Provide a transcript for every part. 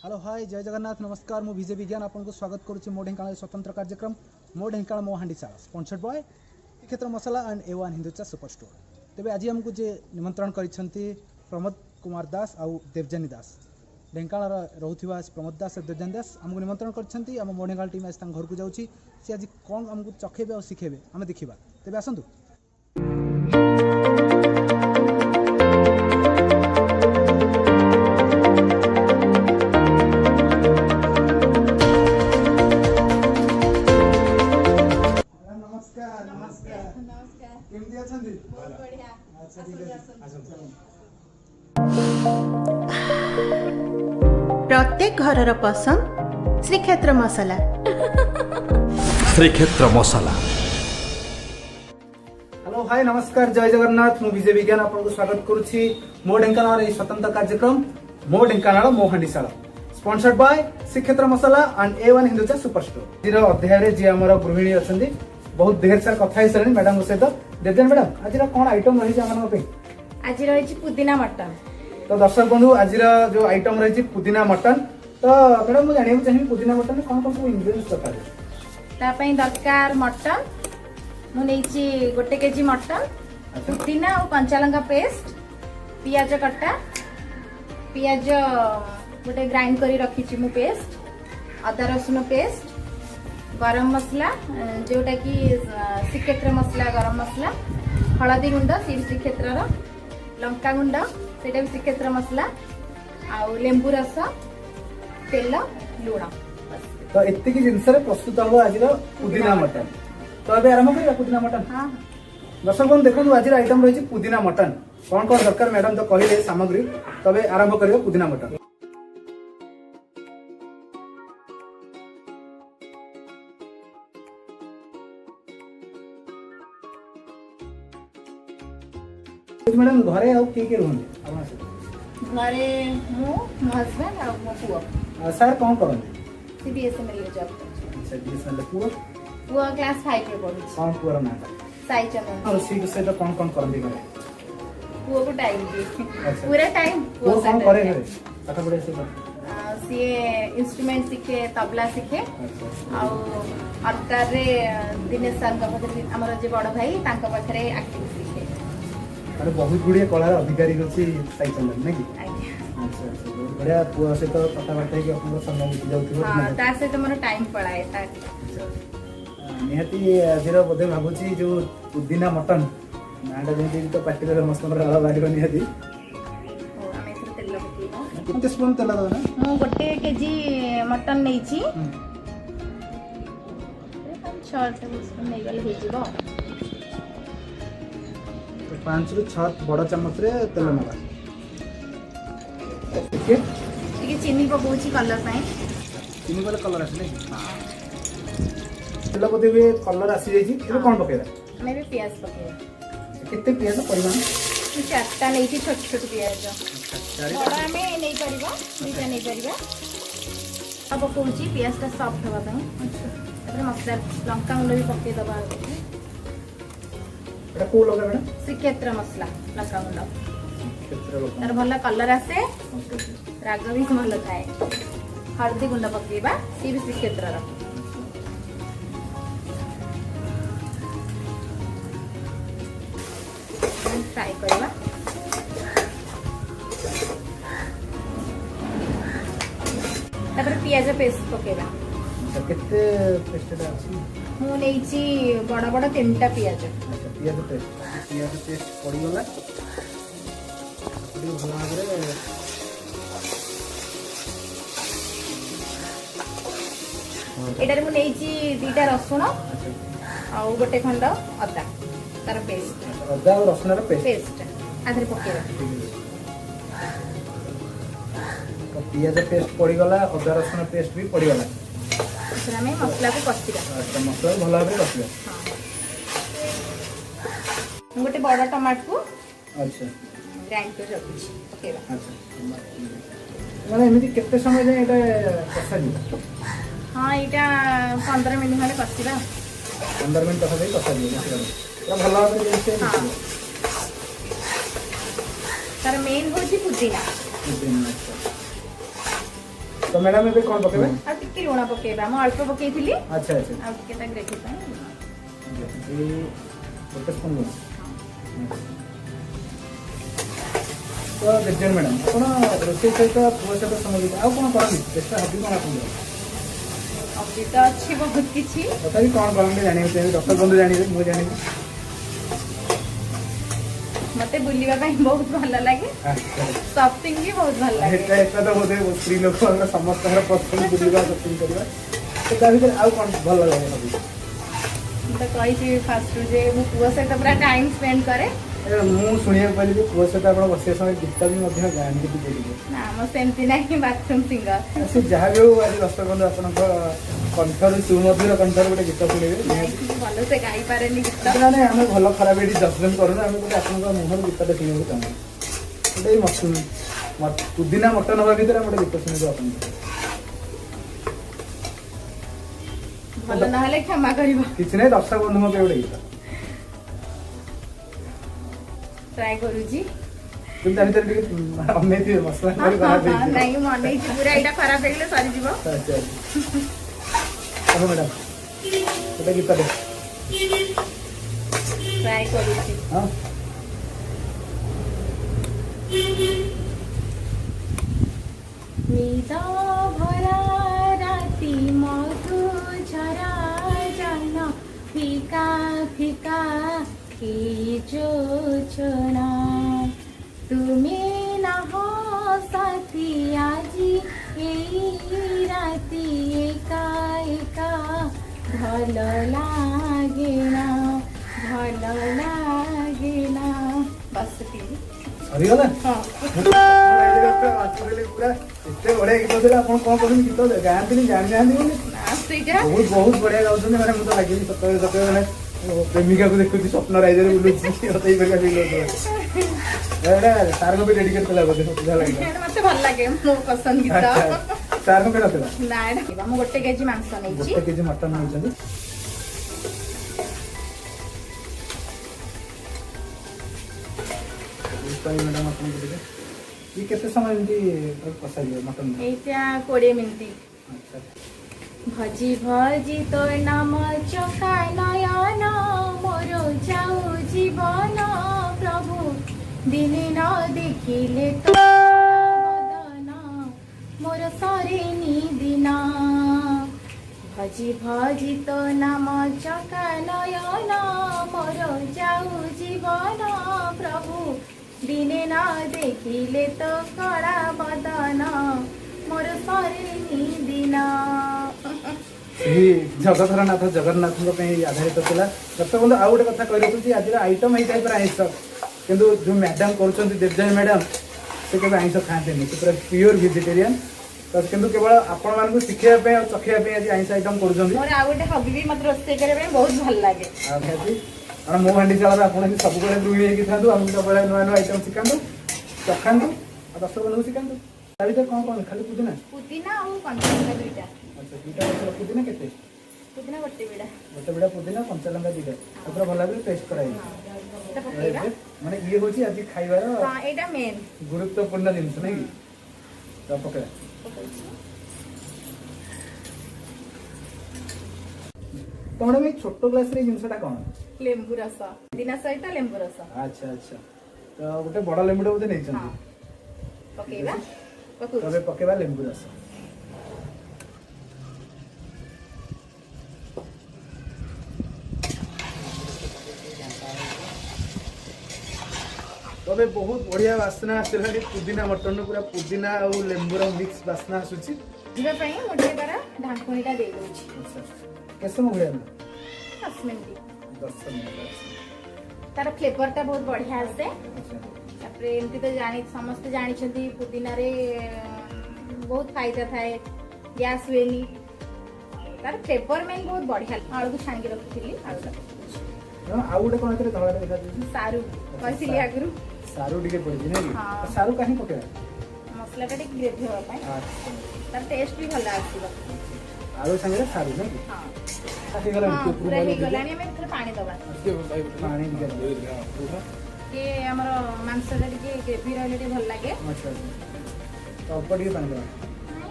Hello hi जय जगन्नाथ नमस्कार मु by-Bigyan आपको स्वागत करुच्ची मो ढेंकानाल स्वतंत्र कार्यक्रम मो ढेंकानाल मो हांडीशाला sponsored by Shrikshetra Masala and A1 Hinduja super store. तेबे आज हमको जे निमंत्रण करिसेंती प्रमोद कुमार दास आउ देवजानी दास ढेंकानाल रोथुवा प्रमोद दास और देवजानी दास हमको निमंत्रण करिसेंती हम मो ढेंकानाल टीम आज घर को जाउची से आज कोन हमको चखेबे और सिखेबे आमे देखिबा। तेबे आसंतु प्रत्येक घरर पसंद श्रीक्षेत्र मसाला। श्रीक्षेत्र मसाला। हेलो हाय नमस्कार जय जगन्नाथ मु by-Bigyan आपको स्वागत करुच्ची मो ढेंकानाल स्वतंत्र कार्यक्रम मो ढेंकानाल मो हांडीशाला sponsored by Shrikshetra Masala and A1 Hinduja super store. आज अध्याय जी आम गृहिणी अच्छा बहुत ढेर सारा कथा ही सारे मैडम सहित देवजानी मैडम आज कौन आइटम रही आज रही पुदीना मटन। तो दर्शक बंधु आज जो आइटम रही पुदीना मटन तो मैडम मुझे जानवा चाहिए पुदीना मटन में कौन कौन सब इंग्रेडिएंट्स दरकार दरकार मटन मुझे गोटे केजी मटन पुदीना और कंचा लंका पेस्ट पियाज कटा पियाज गोटे ग्राइंड करी रखी मु पेस्ट अदा रसुन पेस्ट गरम मसला जोटा कि श्रीक्षेत्र मसला गरम मसला हलदी गुंड श्रीक्षेत्र लंका गुंड सेटा भी श्रीक्षेत्र मसला आउ लेंबू रस तेल लुण तो एति की जिनस रे प्रस्तुत हो आज पुदीना मटन। तो अबे आरंभ करिया पुदीना मटन। हां दर्शक बंधु देखो आज आइटम रही पुदीना मटन कौन कौन दरकार मैडम तो कहले सामग्री तबे आरंभ करियो पुदीना मटन। मैडम घरे आउ के रहते घरे मो हस्बैंड और मो पुओ सर कौन करते सीबीएसएमएल जॉब बीएसएनएल पुओ पुओ क्लास 5 रे पढुछि। कौन पुओर ना साई चंदन और सी से तो कौन कौन करते घरे पुओ को टाइम दी पूरा टाइम पुओ कौन करे घरे पाठ पढ़े से सी इंस्ट्रूमेंट सीखे तबला सीखे और अल्टार रे दिनेश सर का पाखरे हमर जे बड़ भाई तांका पाखरे एक्टिंग सीखे अरे बहुत गुड़िया कलार अधिकारी अच्छी साई चंदन नहीं अच्छा अच्छा बहुत बढ़िया पुआ से तो कथबार्ता कि अपन समय बीती जाउथिबो हां ता से तो मोर टाइम पड़ाए ता निहाती आजिर बोधे भाबुची जो पुदीना मटन नाडा जेंति तो पार्टिकुलर मस्त रहा बाड़ी निहाती ओ हमें तो तेल पकेबो कितने स्पून तेल दो ना मु गोटे केजी मटन नै छी 6 टेबलस्पून नै गले हे जिवो 5 रु 6 बड़ चम्मच रे तेल नबा ठीक चीनी पकोची कलर पाए चीनी वाला कलर आसे तेल बोधे भी कलर आसी जाई छी कोन पकेरा मैं भी प्याज पकेरा कितने प्याज परिमाण चारटा नै छी छोट छोट प्याज बड़ा में नै परिबा दुटा नै परिबा अब पकोची प्याज का सॉफ्ट हवा पाए अच्छा तापर मसाला लंका गुंड भी पके दबा एटा को लगा मैडम श्रीक्षेत्र मसला लंका गुंड तार भल कलर आसे राग भी भल थाए हल्दी गुंड पकेबा सी भी श्रीक्षेत्र फ्राई करबा तापर पियाज पेस्ट पकेबा केते पेस्टटा अछि मु नै छी बड़ा बड़ा तीनटा पियाज पियाज पेस्ट पड़ी गला पूरी भला भाबरे एटार मु नै छी दुटा रसुण आ गोटे खंड अदा तार पेस्ट अदा और रसुण रा पेस्ट आधर पकेबा तो पियाज पेस्ट पड़ी गला अदा रसुण पेस्ट भी पड़ी गला फिर हमें मसला को कसिबा अच्छा मसला भला भाबरे कसिबा हां गोटे बड़ा टमाटर को अच्छा ग्राइंड कर रखी पकेबा अच्छा माने एमिति केते समय जे एटा कसा जी हां एटा 15 मिनिट वाले कसिबा 15 मिनिट कसा दे कसा जी पूरा भला भाबरे जैसे हां तार मेन होची पुदीना तो मैडम ଏବେ कोन पकेबे आ टिके लुण पकेबा म अल्प पकेइथिली अच्छा अच्छा आ टिके ता ग्रेवी पय ये एक स्पून तो देखिए मैडम आपण रोषे सहित पुआ सहित समय आ कोन करबी एक्स्ट्रा हबी कोन आपण अभी तो अच्छी बहुत किछि तथापि कोन करबे जानि चाहिए डॉक्टर बंधु जानि मु जानि मते बुलिबा ପାଇଁ बहुत भल लागे शॉपिंग भी बहुत भल लागे एटा तो बोधे स्त्री लोक समस्त पसंद बुलिबा शॉपिंग करबा तो ता भीतर आ कोन भल लागे हबी तो कहि फास्ट जे मु पुआ सहित पूरा टाइम स्पेंड करे ମୁଁ ଶୁଣିବାକୁ ପାଇଲି ଯେ ପୁଅ ସହିତ ଆପଣ ବସିବା ସମୟ ଗୀତ ବି ମଧ୍ୟ ଗାଆନ୍ତି ଟିକେ ଟିକେ ନା ଆମ ସେମିତି ନାହିଁ ବାଥରୁମ୍ ସିଙ୍ଗର ସେ ଯାହା ବି ହଉ ଆଜି ଦର୍ଶକ ବନ୍ଧୁ ଆପଣଙ୍କ କଣ୍ଠରୁ ସୁମଧୁର କଣ୍ଠରୁ ଗୋଟେ ଗୀତ ଶୁଣିବେ ନିହାତି ଭଲ ସେ ଗାଇ ପାରେନି ଗୀତ ମାନେ ଆମେ ଭଲ ଖରାପ ଏଠି ଜଜମେଣ୍ଟ କରୁନୁ ଆମେ ଗୋଟେ ଆପଣଙ୍କ ମୁହଁରୁ ଗୀତଟା ଶୁଣିବାକୁ ଚାହୁଁ ଗୋଟେ ପୁଦିନା ମଟନ ହବା ଭିତରେ ଆମେ ଗୋଟେ ଗୀତ ଶୁଣିବୁ ଆପଣଙ୍କୁ ଭଲ ନହେଲେ କ୍ଷମା କରିବ କିଛି ନାହିଁ ଦର୍ଶକ ବନ୍ଧୁଙ୍କ ପାଇଁ ଗୋଟେ ଗୀତ ट्राई करूची तुम जानि तर अनेति मसला कर खराब है नहीं मन ही पूरा एटा खराब हेले सरी जीवो अच्छा चलो मैडम एटा गीत दे ट्राई करूची हां नीदा भरा राती मधु झरा जाना फीका फीका की जोचना तुम्हें ना हो साथी आजी यही राती एका एका भल लागे ना बस सरी गला हां पूरा इतने बड़े गीत थे आप कौन कौन गीत गाँती जानी जाती बहुत बढ़िया गाँव मैंने मुझे लगे सतरे सतरे मैंने प्रेमिका को देखुची स्वप्न राइजर बुलुची होतई बेका फील होतो एडा सार को भी डेडिकेट कला बोले मजा लागे मते भल लागे मो पसंद गीत सार को केना थला ना एडा हम 1 केजी मांस नैची 1 केजी मटन नैचंदी इसपाई मैडम अपन को देखे ये केते समय एंती पसाई मटन एटा 20 मिनिट अच्छा भजी भजी तो नाम चका नयन मोर जाऊ जीवन प्रभु दिने न देखिले तो बदन मोर सरेनी दिन भजी भजी तो नाम चका नयन मोर जाऊ जीवन प्रभु दिने न देखिले तो कड़ा बदन मोर सरेनी दिन जगतधर नाथ जगन्नाथ आधारित था दर्शक बंधु आउ गोटे कथा कही आज आइटम यही टाइप आइंस किंतु जो मैडम कर देवजानी मैडम से केवल आइंस खाते से पूरा प्योर भेजिटेरियन तो किंतु केवल आपण मानक शिखापी और चखियापी आज आइंस आइटम कर हबी भी मत रोषे करने बहुत भल लगे हम मो हांडीशाला आप सब गृहिणी होगी था आम सब नुआ नुआ आइटम शिखातु चखातु दर्शक बंधु शिखातु ता भर कौन कौन खाली पुदीना पुदीना और कंचलंगा दुईटा अच्छा दुईटा पुदीना केते पुदीना गोटे बिड़ा पुदीना कंचलंगा दुईटा पूरा भल भाव टेस्ट कराई एटा पकेबा माने ये होची आज खाइबार हां एटा मेन गुरुत्वपूर्ण जिनिस नै तो पके तो मैडम एक छोटो ग्लास रे जिनिसटा कोन लेंबू रस पुदीना सहित लेंबू रस अच्छा अच्छा तो गोटे बड़ा लेंबूटा बोते नै छन पकेबा तबे पकेबा लेंबू रस तबे बहुत बढ़िया वासना आसला पुदीना मटन पूरा पुदीना और लेंबूर मिक्स वासना आसुची जीवा पई मोटे बारा ढांकुनीटा दे दोची अच्छा कैसे हो गया 10 मिनिट 10 मिनिट तार फ्लेवरटा बहुत बढ़िया आसे अच्छा तापरे एमती तो जानी समस्त जानी छथि पुदीना रे बहुत फायदा थाए गैस वेनी तार फ्लेवर में बहुत बढ़िया आलू को छान के रखिथिली ना आ गुटे कोन करे धळा देखा दिस सारू कहथिली आगरु सारू टिके पड़ी नै हाँ। सारू काहे पके मसला टा टिके ग्रेवी हो पाए तार टेस्ट भी भला आसीबा आलू संगे सारू नै हां काहे गला हां पूरा हे गलानी में थोड़ा पानी दबा पानी दिया के हमर मांस टा टिके ग्रेवी रहले टिके भल लागे अच्छा तो ऊपर टिके पानी दबा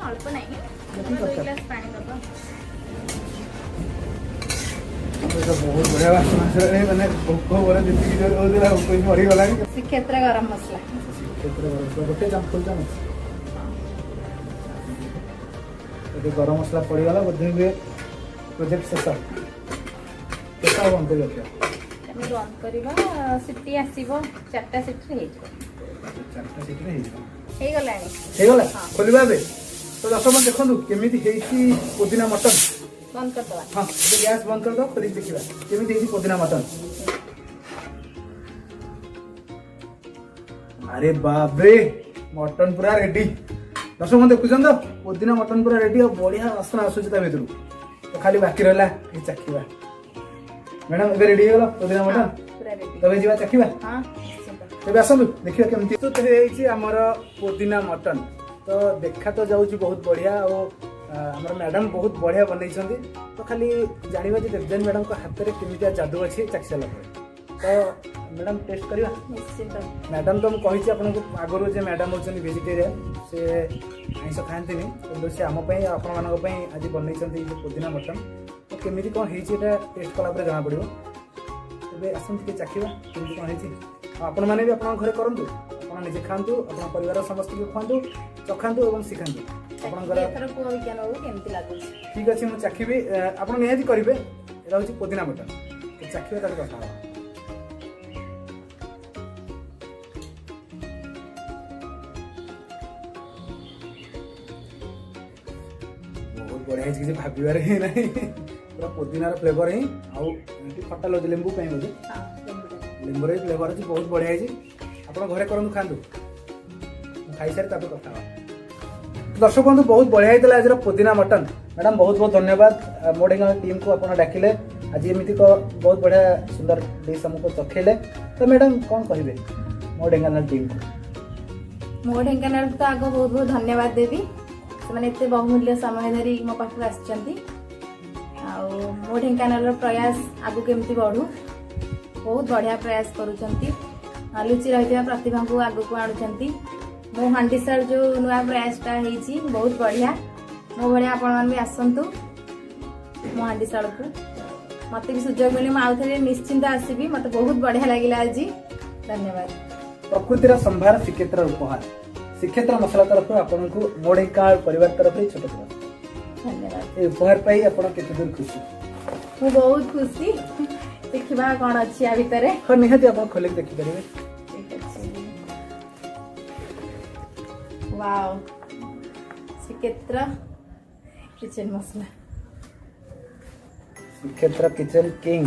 अल्प नहीं देखिए 2 गिलास पानी दबा बहुत बढ़िया बात मैंने भोक बोले जितनी जोर होता है कोई मरी गला श्रीक्षेत्र गरम मसला गोटे फुल चामच गरम मसला पड़गला बोधे हुए प्रोजेक्ट शेष केत बंद कर बंद करवा सीटी आसो 4टा सीटी हो गला खोलवा ए तो दर्शक देखो केमी पुदीना मटन बंद कर हाँ गैस बंद कर दो खोल देखा केमी पुदीना मटन अरे बाप रे मटन पूरा रेडी दर्शक मैं देखुन तो पुदीना मटन पूरा रेडी और बढ़िया आसना आसूची भर तो खाली बाकी रहा चखा मैडम ए रेडी हो पुदीना मटन तब जा चखा तेज आसतु देखिए केमती तो आमर पुदीना मटन तो देखा तो जाऊँ बहुत बढ़िया और आमर मैडम बहुत बढ़िया बनई तो खाली जाना जे देवजानी मैडम हाथ में केमी जादू अच्छी चाखी सारा तो मैडम टेस्ट करवा मैडम तो मुझे आपको आगुरी जो मैडम होती वेजिटेरियन से आइंस खाती कि से आमपाई आपण मानी आज बनई पुदीना मटन तो केमी कौन है टेस्ट कला जना पड़ो तेज आसते चाखा केमी कौन है आपण मैंने भी आप घरे करूँ आप निजे खातु आप परिवार समस्त को खुआतु चखातु और शिखातु आप ठीक अच्छे मुझे चाखी आप निहाती करेंगे यहाँ हूँ पुदीना मटन चाखिए तक कथा बहुत बढ़िया किसी भाबार ही ना पूरा पुदीनार फ्लेवर ही आउ खट्टा लगे लेंबू कहीं बोझे लेंबू फ्लेवर अच्छी बहुत बढ़िया है आप घरे करूँ खातु खाई सारी तब कथा दर्शक बंधु बहुत बढ़िया होता आज पुदीना मटन मैडम बहुत बहुत धन्यवाद मो ढेंकानाल टीम को आप डाकिले आज एमती बहुत बढ़िया सुंदर डिश हमको चखेले तो मैडम कौन कहे मो ढेंकानाल टीम को मो ढेंकानाल तो आग बहुत बहुत धन्यवाद देवी से एत बहुमूल्य समय धरी मो पाखक आसछंती मो ढेंकानाल प्रयास आगु केमती बढ़ू बहुत बढ़िया प्रयास करुचंती लुचि रही प्रतिभा को आग को आणुचंती मो हांडीशाल जो नुआ प्रयासटा होती बहुत बढ़िया मो भाया आपण भी आसतु मो हांडीशाल को मत भी सुजोग मिले मुझे निश्चिंत आसबि मत बहुत बढ़िया लगे आज धन्यवाद प्रकृतिर संभार श्रीक्षेत्र उपहार श्रीक्षेत्र मसला तरफ आपन को मो ढेंकानाल परिवार तरफ छोट धन्यवाद ए उपहार पाई आपण केते दूर खुशी मु बहुत खुशी देखिबा कोन अछि आ भितरे हां निहाती आपण खोले देखि परिबे वाओ श्रीक्षेत्र किचन मसला श्रीक्षेत्र किचन किंग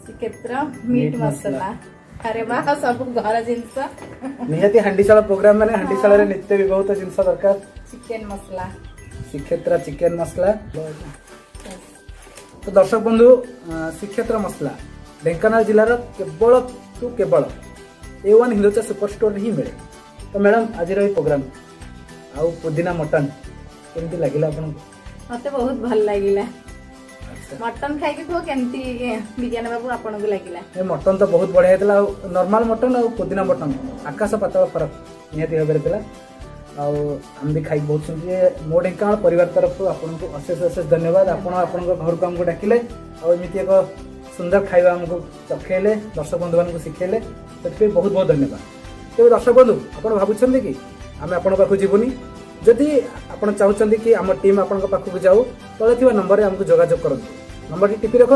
श्रीक्षेत्र मीट मसला अरे वाह सब घर जिनस निहाती हांडीशाला प्रोग्राम माने हांडीशाला रे नित्य भी बहुत जिनस दरकार चिकन मसला श्रीक्षेत्र चिकन मसला तो दर्शक बंधु श्रीक्षेत्र मसला ढेंकानाल जिलार केवल टू केवल A1 हिंदुचा सुपर स्टोर ही मिले तो मैडम आज प्रोग्राम आउ पुदीना मटन केमती लगिला आपनको मते बहुत भल लागिला मटन खाई के को केमती विज्ञान बाबू आपन को लागिला ए मटन तो बहुत बढ़िया हेतला नॉर्मल मटन और पुदीना मटन आकाश पाताल फरक निहाती भाबरे थिला आउ हम भी खाई बहुत सुनजे मो ढेंकानाल परिवार तरफ आपनको अशेष अशेष धन्यवाद आपण घर को हमको डाकिले और एमती एक सुंदर खाଇବା हमको चखेले दर्शक बंधु मान को सिखेले तो बहुत बहुत धन्यवाद तेज दर्शक बंधु आप भावुं कि आम आपण पाखु जीवनी जदि आप चाहते कि आम टीम आपण पाखक जाऊ तले थी नंबर आमको जोगाजोग करूँ नंबर टिपि रखु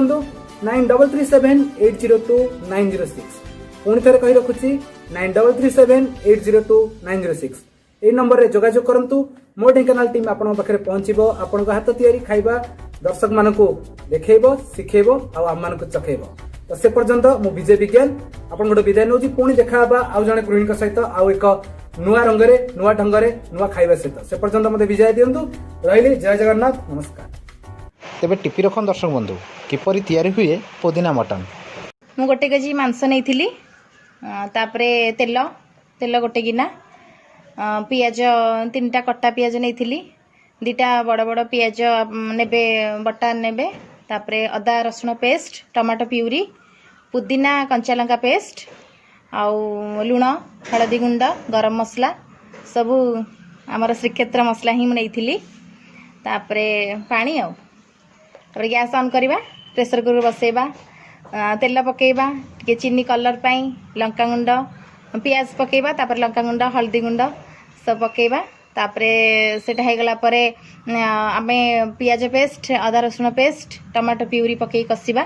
9337802906 पुणी थे कही रखुची 9337802906 ये नंबर रे जोगाजोग करंतु मो ढेंकानाल टीम आपण पाखरे पहुंचीबो आपण हाथ तैयारी खाइबा दर्शक मानकु देखेइबो सिखेइबो आ आम मानकु चखेइबो तो से पर्यंत मु विजय विज्ञान आपण गोटे विदाय नौची पुणी देखाबा आउ जने गृहिणी सहित आउ एक नुआ रंगरे नुआ ढंगरे नुआ खाइबा सहित से पर्यंत मते विजय दियंतु रहिली जय जगन्नाथ नमस्कार तेबे टिपि रखन दर्शक बंधु किपरि तैयारी हुए पुदीना मटन मु गोटे केजी मांस नैथिली तापरे तेल तेल गोटे गिना पियाज 3टा कट्टा पियाज नैथिली 2टा बड़ बड़ पियाज नेबे बटा नेबे तापरे अदा रसुण पेस्ट टमाटो प्यूरी पुदीना कंचा लंका पेस्ट आउ लुण हलदी गुंड गरम मसला सबू आमर श्रीक्षेत्र मसला ही मुझे तापरे पानी आउे गैस ऑन करवा प्रेशर कुकर बसैबा तेल पकेबा टे चीनी कलर पाई लंका गुंड पियाज पकेबा तापर लंका गुंड हल्दी गुंड सब पकेबा तापरे सेटा हो गला परे आमे पियाज पेस्ट अदा रसुण पेस्ट टमाटो प्यूरी पकई कषिबा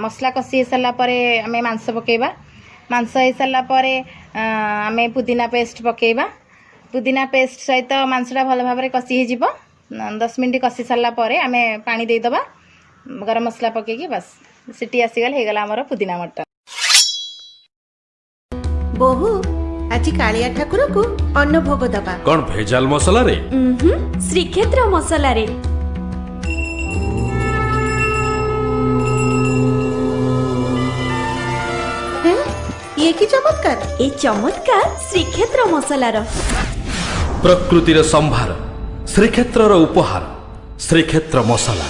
मसला कषि सारा परे आमे मांस पकेबा मांस हो सारा परे आमे पुदीना पेस्ट पकेबा पुदीना पेस्ट सहित मांसटा भल भाव कषि हो 10 मिनट कषि सारा परे आमे पानी देदबा गरम मसला पकेकी बस सीटी आसीगल हो गला हमर पुदीना मटन। बहु आज कालिया ठाकुर को अन्न भोग दबा कौन भेजाल मसला रे श्रीक्षेत्र मसला रे ये की चमत्कार ए चमत्कार श्रीक्षेत्र मसला रो प्रकृतिर संभार श्रीक्षेत्र उपहार श्रीक्षेत्र मसला।